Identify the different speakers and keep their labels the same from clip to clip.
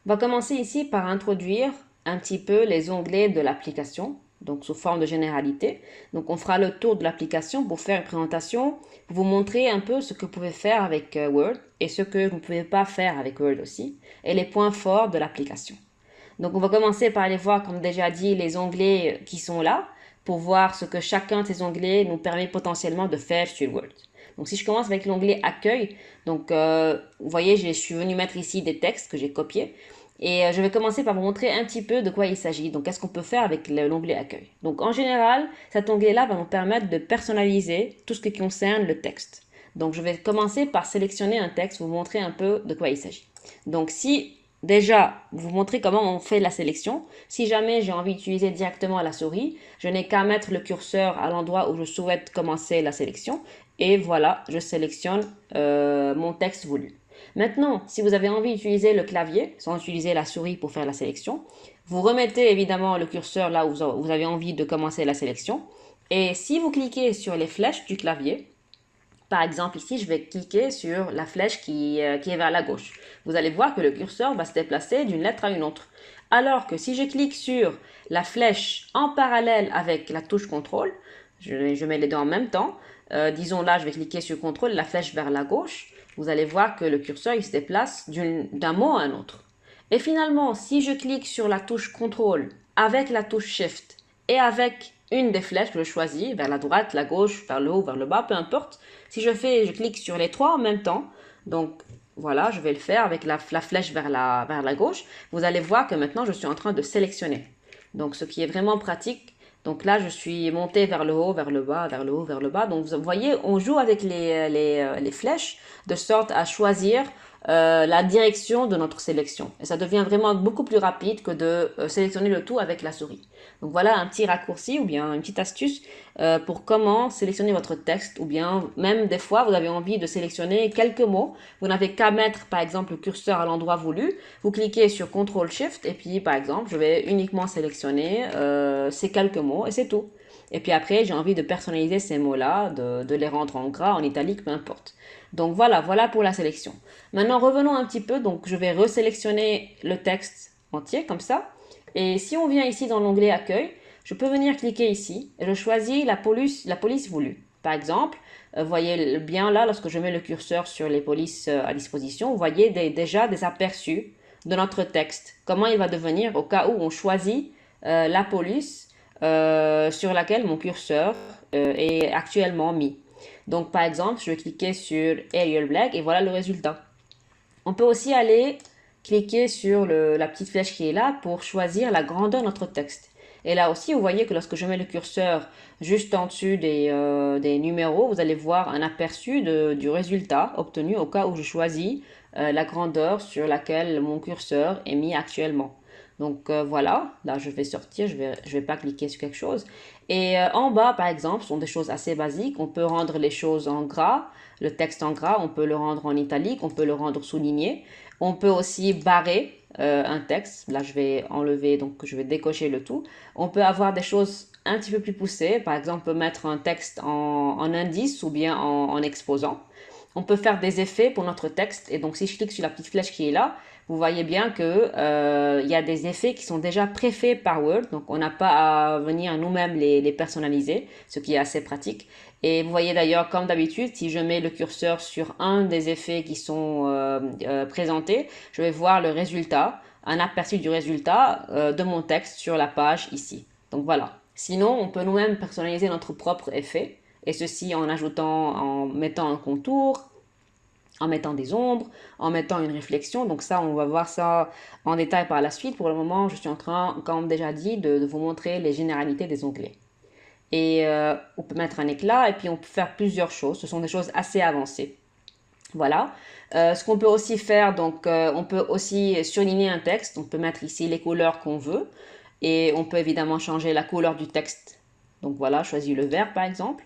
Speaker 1: On va commencer ici par introduire un petit peu les onglets de l'application, donc sous forme de généralité. Donc on fera le tour de l'application pour faire une présentation, pour vous montrer un peu ce que vous pouvez faire avec Word et ce que vous ne pouvez pas faire avec Word aussi, et les points forts de l'application. Donc on va commencer par aller voir, comme déjà dit, les onglets qui sont là, pour voir ce que chacun de ces onglets nous permet potentiellement de faire sur Word. Donc si je commence avec l'onglet Accueil, donc vous voyez, je suis venu mettre ici des textes que j'ai copiés. Et je vais commencer par vous montrer un petit peu de quoi il s'agit. Donc, qu'est-ce qu'on peut faire avec l'onglet Accueil. Donc, en général, cet onglet-là va nous permettre de personnaliser tout ce qui concerne le texte. Donc, je vais commencer par sélectionner un texte, vous montrer un peu de quoi il s'agit. Donc, si déjà, vous montrer comment on fait la sélection. Si jamais j'ai envie d'utiliser directement la souris, je n'ai qu'à mettre le curseur à l'endroit où je souhaite commencer la sélection. Et voilà, je sélectionne mon texte voulu. Maintenant, si vous avez envie d'utiliser le clavier, sans utiliser la souris pour faire la sélection, vous remettez évidemment le curseur là où vous avez envie de commencer la sélection. Et si vous cliquez sur les flèches du clavier, par exemple, ici, je vais cliquer sur la flèche qui est vers la gauche. Vous allez voir que le curseur va se déplacer d'une lettre à une autre. Alors que si je clique sur la flèche en parallèle avec la touche contrôle, je mets les deux en même temps, disons là, je vais cliquer sur contrôle, la flèche vers la gauche, vous allez voir que le curseur il se déplace d'un mot à un autre. Et finalement, si je clique sur la touche contrôle avec la touche shift et avec une des flèches que je choisis, vers la droite, la gauche, vers le haut, vers le bas, peu importe, si je clique sur les trois en même temps, donc voilà, je vais le faire avec la flèche vers la gauche, vous allez voir que maintenant je suis en train de sélectionner. Donc ce qui est vraiment pratique. Donc là, je suis monté vers le haut, vers le bas, vers le haut, vers le bas. Donc vous voyez, on joue avec les flèches de sorte à choisir la direction de notre sélection. Et ça devient vraiment beaucoup plus rapide que de sélectionner le tout avec la souris. Donc voilà un petit raccourci ou bien une petite astuce pour comment sélectionner votre texte ou bien même des fois vous avez envie de sélectionner quelques mots. Vous n'avez qu'à mettre par exemple le curseur à l'endroit voulu. Vous cliquez sur CTRL SHIFT et puis par exemple je vais uniquement sélectionner ces quelques mots et c'est tout. Et puis après, j'ai envie de personnaliser ces mots-là, de les rendre en gras, en italique, peu importe. Donc voilà pour la sélection. Maintenant, revenons un petit peu. Donc, je vais resélectionner le texte entier comme ça. Et si on vient ici dans l'onglet Accueil, je peux venir cliquer ici et je choisis la police voulue. Par exemple, vous voyez bien là, lorsque je mets le curseur sur les polices à disposition, vous voyez déjà des aperçus de notre texte. Comment il va devenir au cas où on choisit la police sur laquelle mon curseur est actuellement mis. Donc, par exemple, je vais cliquer sur Arial Black et voilà le résultat. On peut aussi aller cliquer sur la petite flèche qui est là pour choisir la grandeur de notre texte. Et là aussi, vous voyez que lorsque je mets le curseur juste en dessus des numéros, vous allez voir un aperçu du résultat obtenu au cas où je choisis la grandeur sur laquelle mon curseur est mis actuellement. Donc voilà, là je vais sortir, je vais pas cliquer sur quelque chose. Et en bas, par exemple, ce sont des choses assez basiques. On peut rendre les choses en gras, le texte en gras, on peut le rendre en italique, on peut le rendre souligné. On peut aussi barrer un texte. Là, je vais enlever, donc je vais décocher le tout. On peut avoir des choses un petit peu plus poussées. Par exemple, on peut mettre un texte en indice ou bien en exposant. On peut faire des effets pour notre texte. Et donc, si je clique sur la petite flèche qui est là, vous voyez bien que il y a des effets qui sont déjà préfaits par Word. Donc, on n'a pas à venir nous-mêmes les personnaliser, ce qui est assez pratique. Et vous voyez d'ailleurs, comme d'habitude, si je mets le curseur sur un des effets qui sont présentés, je vais voir le résultat, un aperçu du résultat de mon texte sur la page ici. Donc voilà. Sinon, on peut nous-mêmes personnaliser notre propre effet. Et ceci en ajoutant, en mettant un contour, en mettant des ombres, en mettant une réflexion. Donc ça, on va voir ça en détail par la suite. Pour le moment, je suis en train, comme déjà dit, de vous montrer les généralités des onglets. Et on peut mettre un éclat et puis on peut faire plusieurs choses. Ce sont des choses assez avancées. Voilà. Ce qu'on peut aussi faire, donc on peut aussi surligner un texte. On peut mettre ici les couleurs qu'on veut. Et on peut évidemment changer la couleur du texte. Donc voilà, choisis le vert par exemple.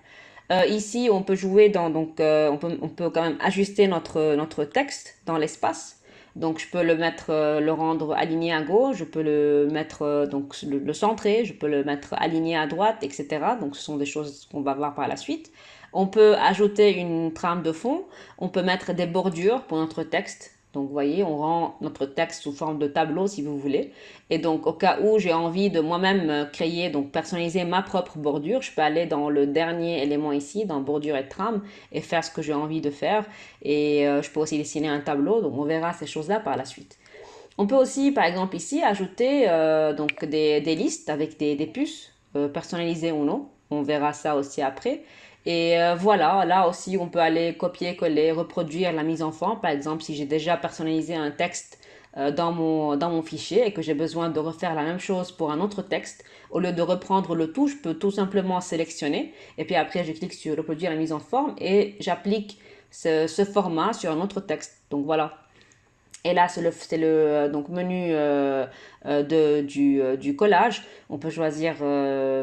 Speaker 1: Ici, on peut jouer donc on peut quand même ajuster notre texte dans l'espace. Donc je peux le mettre, le rendre aligné à gauche, je peux le mettre donc le centrer, je peux le mettre aligné à droite, etc. Donc ce sont des choses qu'on va voir par la suite. On peut ajouter une trame de fond, on peut mettre des bordures pour notre texte. Donc, vous voyez, on rend notre texte sous forme de tableau si vous voulez. Et donc, au cas où j'ai envie de moi-même créer, donc personnaliser ma propre bordure, je peux aller dans le dernier élément ici, dans bordure et trame, et faire ce que j'ai envie de faire. Et je peux aussi dessiner un tableau. Donc, on verra ces choses-là par la suite. On peut aussi, par exemple, ici, ajouter donc des listes avec des puces, personnalisées ou non. On verra ça aussi après. Et voilà, là aussi, on peut aller copier, coller, reproduire la mise en forme. Par exemple, si j'ai déjà personnalisé un texte dans mon fichier et que j'ai besoin de refaire la même chose pour un autre texte, au lieu de reprendre le tout, je peux tout simplement sélectionner. Et puis après, je clique sur reproduire la mise en forme et j'applique ce format sur un autre texte. Donc voilà. Et là, c'est le donc menu du collage. On peut choisir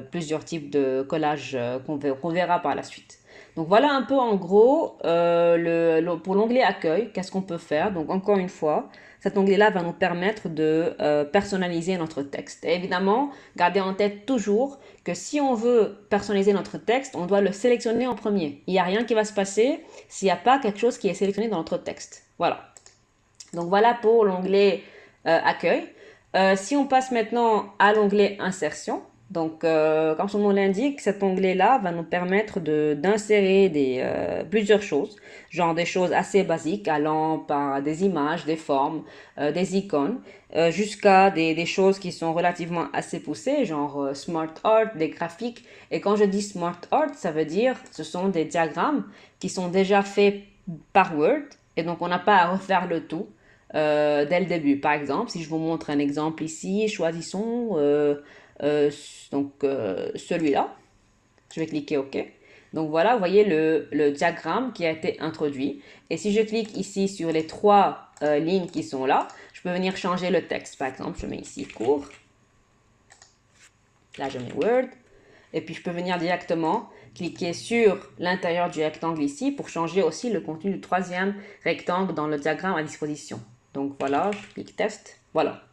Speaker 1: plusieurs types de collages qu'on verra par la suite. Donc voilà un peu en gros pour l'onglet accueil, qu'est-ce qu'on peut faire. Donc encore une fois, cet onglet-là va nous permettre de personnaliser notre texte. Et évidemment, gardez en tête toujours que si on veut personnaliser notre texte, on doit le sélectionner en premier. Il n'y a rien qui va se passer s'il n'y a pas quelque chose qui est sélectionné dans notre texte. Voilà. Donc voilà pour l'onglet accueil. Si on passe maintenant à l'onglet insertion, donc comme son nom l'indique, cet onglet-là va nous permettre d'insérer plusieurs choses, genre des choses assez basiques allant par des images, des formes, des icônes, jusqu'à des choses qui sont relativement assez poussées, genre smart art, des graphiques. Et quand je dis smart art, ça veut dire ce sont des diagrammes qui sont déjà faits par Word et donc on n'a pas à refaire le tout. Dès le début. Par exemple, si je vous montre un exemple ici, choisissons celui-là. Je vais cliquer OK. Donc voilà, vous voyez le diagramme qui a été introduit. Et si je clique ici sur les trois lignes qui sont là, je peux venir changer le texte. Par exemple, je mets ici court. Là, je mets Word. Et puis, je peux venir directement cliquer sur l'intérieur du rectangle ici pour changer aussi le contenu du troisième rectangle dans le diagramme à disposition. Donc voilà, je clique test, voilà.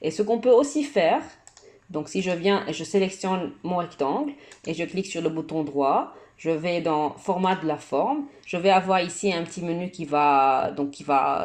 Speaker 1: Et ce qu'on peut aussi faire, donc si je viens et je sélectionne mon rectangle et je clique sur le bouton droit, je vais dans format de la forme, je vais avoir ici un petit menu qui va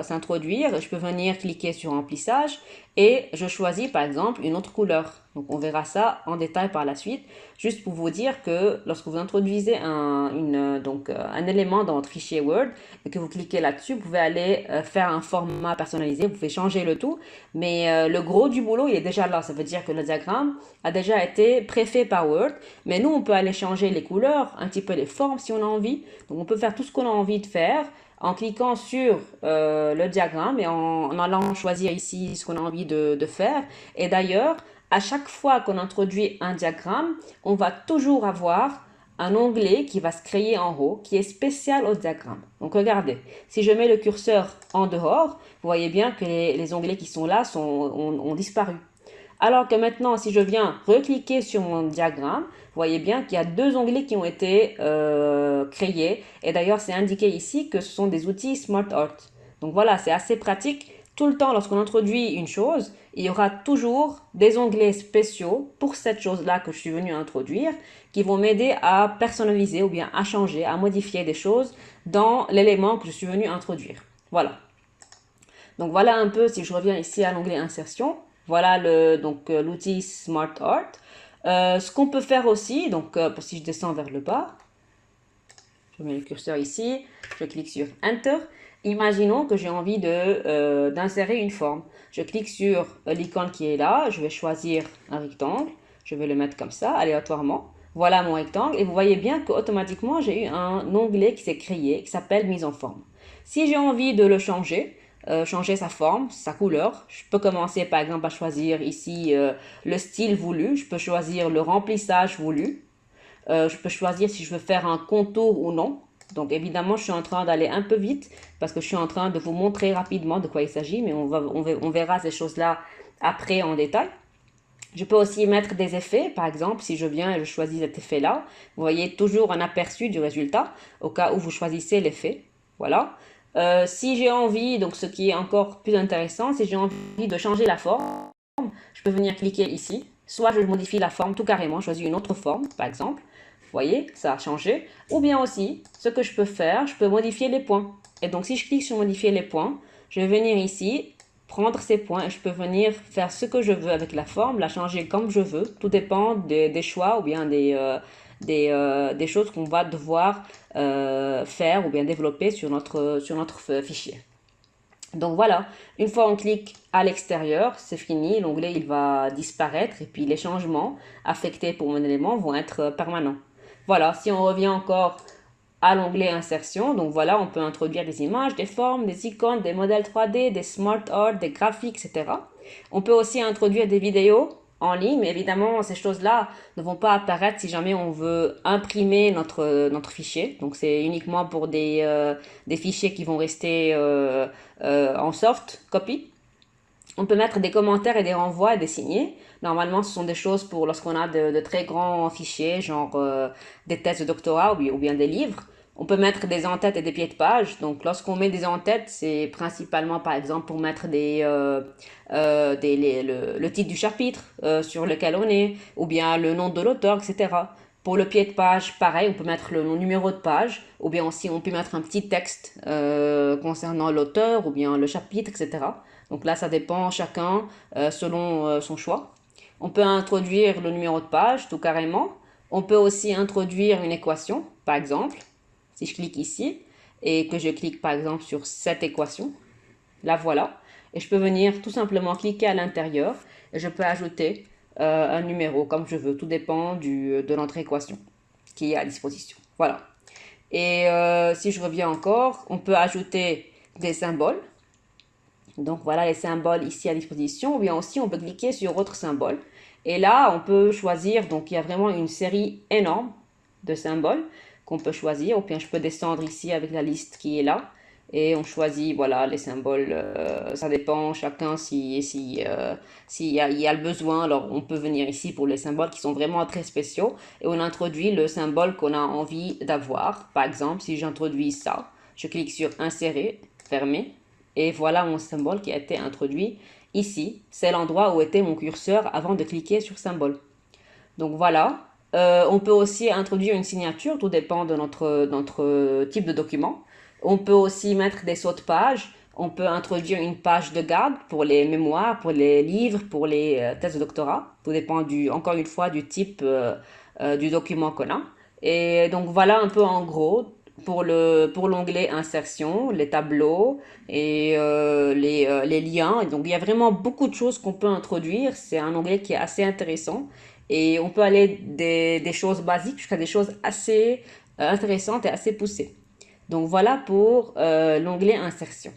Speaker 1: s'introduire, je peux venir cliquer sur remplissage et je choisis par exemple une autre couleur. Donc on verra ça en détail par la suite, juste pour vous dire que lorsque vous introduisez un élément dans votre fichier Word et que vous cliquez là-dessus, vous pouvez aller faire un format personnalisé, vous pouvez changer le tout, mais le gros du boulot il est déjà là, ça veut dire que le diagramme a déjà été préfait par Word, mais nous on peut aller changer les couleurs, un petit peu les formes si on a envie, donc on peut faire tout ce qu'on a envie de faire en cliquant sur le diagramme et en allant choisir ici ce qu'on a envie de faire. Et d'ailleurs, à chaque fois qu'on introduit un diagramme, on va toujours avoir un onglet qui va se créer en haut, qui est spécial au diagramme. Donc regardez, si je mets le curseur en dehors, vous voyez bien que les onglets qui sont là ont disparu. Alors que maintenant, si je viens recliquer sur mon diagramme, vous voyez bien qu'il y a deux onglets qui ont été créés. Et d'ailleurs, c'est indiqué ici que ce sont des outils Smart Art. Donc voilà, c'est assez pratique. Tout le temps, lorsqu'on introduit une chose, il y aura toujours des onglets spéciaux pour cette chose-là que je suis venu introduire qui vont m'aider à personnaliser ou bien à changer, à modifier des choses dans l'élément que je suis venu introduire. Voilà. Donc voilà un peu, si je reviens ici à l'onglet insertion, voilà l'outil Smart Art. Ce qu'on peut faire aussi, donc si je descends vers le bas, je mets le curseur ici, je clique sur Enter. Imaginons que j'ai envie d'insérer une forme. Je clique sur l'icône qui est là, je vais choisir un rectangle, je vais le mettre comme ça, aléatoirement. Voilà mon rectangle et vous voyez bien qu'automatiquement j'ai eu un onglet qui s'est créé qui s'appelle mise en forme. Si j'ai envie de le changer sa forme, sa couleur, je peux commencer par exemple à choisir ici le style voulu, je peux choisir le remplissage voulu, je peux choisir si je veux faire un contour ou non. Donc évidemment, je suis en train d'aller un peu vite parce que je suis en train de vous montrer rapidement de quoi il s'agit, mais on verra ces choses-là après en détail. Je peux aussi mettre des effets, par exemple, si je viens et je choisis cet effet-là, vous voyez toujours un aperçu du résultat au cas où vous choisissez l'effet. Voilà. Si j'ai envie, donc ce qui est encore plus intéressant, si j'ai envie de changer la forme, je peux venir cliquer ici. Soit je modifie la forme tout carrément, je choisis une autre forme, par exemple. Vous voyez, ça a changé. Ou bien aussi, ce que je peux faire, je peux modifier les points. Et donc, si je clique sur modifier les points, je vais venir ici, prendre ces points et je peux venir faire ce que je veux avec la forme, la changer comme je veux. Tout dépend des choix ou bien des choses qu'on va devoir faire ou bien développer sur notre fichier. Donc voilà, une fois on clique à l'extérieur, c'est fini, l'onglet il va disparaître et puis les changements affectés pour mon élément vont être permanents. Voilà, si on revient encore à l'onglet insertion, donc voilà, on peut introduire des images, des formes, des icônes, des modèles 3D, des smart art, des graphiques, etc. On peut aussi introduire des vidéos en ligne, mais évidemment, ces choses-là ne vont pas apparaître si jamais on veut imprimer notre fichier. Donc, c'est uniquement pour des fichiers qui vont rester en soft copy. On peut mettre des commentaires et des renvois et des signés. Normalement, ce sont des choses pour lorsqu'on a de très grands fichiers, genre des thèses de doctorat ou bien des livres. On peut mettre des en-têtes et des pieds de page. Donc, lorsqu'on met des en-têtes, c'est principalement, par exemple, pour mettre le titre du chapitre sur lequel on est, ou bien le nom de l'auteur, etc. Pour le pied de page, pareil, on peut mettre le numéro de page, ou bien aussi on peut mettre un petit texte concernant l'auteur, ou bien le chapitre, etc. Donc là, ça dépend chacun selon son choix. On peut introduire le numéro de page, tout carrément. On peut aussi introduire une équation, par exemple. Si je clique ici et que je clique par exemple sur cette équation, la voilà. Et je peux venir tout simplement cliquer à l'intérieur et je peux ajouter un numéro comme je veux. Tout dépend de notre équation qui est à disposition. Voilà. Et si je reviens encore, on peut ajouter des symboles. Donc voilà les symboles ici à disposition. Ou bien aussi on peut cliquer sur autre symbole. Et là on peut choisir, donc il y a vraiment une série énorme de symboles qu'on peut choisir. Ou bien je peux descendre ici avec la liste qui est là. Et on choisit voilà les symboles. Ça dépend chacun s'il y a le besoin. Alors on peut venir ici pour les symboles qui sont vraiment très spéciaux. Et on introduit le symbole qu'on a envie d'avoir. Par exemple si j'introduis ça, je clique sur insérer, fermer. Et voilà mon symbole qui a été introduit ici. C'est l'endroit où était mon curseur avant de cliquer sur symbole. Donc voilà. On peut aussi introduire une signature, tout dépend de notre type de document. On peut aussi mettre des sauts de page. On peut introduire une page de garde pour les mémoires, pour les livres, pour les thèses de doctorat. Tout dépend encore une fois du type du document qu'on a. Et donc voilà un peu en gros pour l'onglet insertion, les tableaux et les liens. Et donc il y a vraiment beaucoup de choses qu'on peut introduire. C'est un onglet qui est assez intéressant. Et on peut aller des choses basiques jusqu'à des choses assez intéressantes et assez poussées. Donc voilà pour l'onglet insertion.